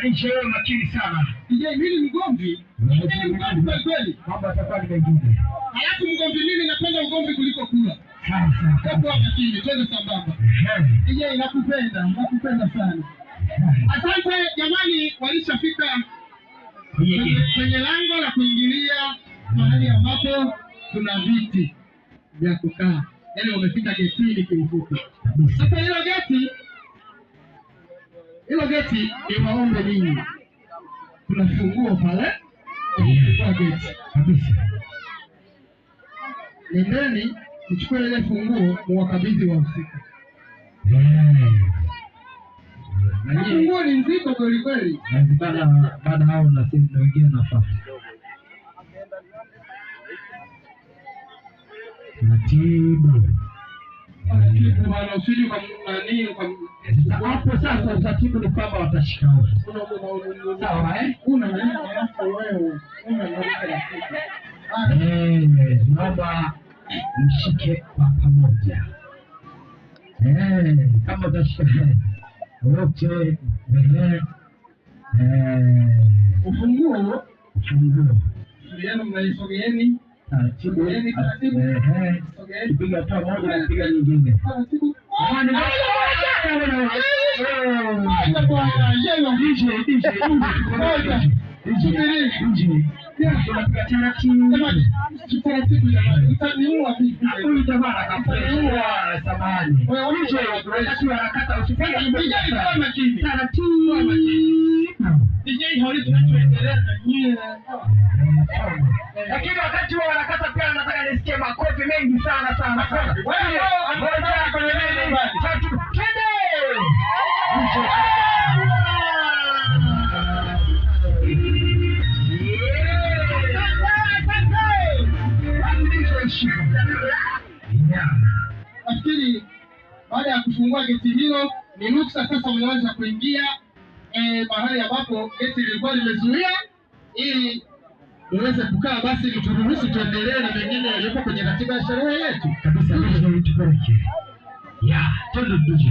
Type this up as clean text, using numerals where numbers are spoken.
DJ makini sana. DJ mimi mgomvi. Mimi mgomvi kweli. Mambo yatakuwa ni mengine. Alafu mgomvi mimi napenda ugomvi kuliko kula. Sawa. Kwa makini, twende sambamba. DJ nakupenda sana. Asante jamani, walishafika kwenye lango la kuingilia mahali ambapo kuna viti vya kukaa. Yaani wamefika getini kiufupi. Sasa hilo geti ni waombe nini? Kuna funguo pale kwa geti kabisa. Nendeni mchukue ile funguo muwakabidhi wahusika. Na funguo ni nzito kweli kweli. Baada hao na sisi na wengine nafaa. Natibu bwana usiji kwa nani kwa hapo sasa utaratibu ni kwamba watashika wote. Sawa Una wewe. Naomba mshike kwa pamoja. Kama utashika wote ufunguo yenu mnaisogeeni taratibu kipiga toa moja na piga nyingine. Lakini wakati wao wanakata pia nataka nisikie makofi mengi sana sana. Wewe ngoja kwenye nini? Tatu kende. Nafikiri baada ya kufungua geti hilo ni ruksa sasa mnaweza kuingia mahali ambapo geti lilikuwa limezuia ili uweze kukaa. Basi turuhusu tuendelee na mengine yaliyopo kwenye ratiba ya sherehe yetu kabisa. Twende DJ.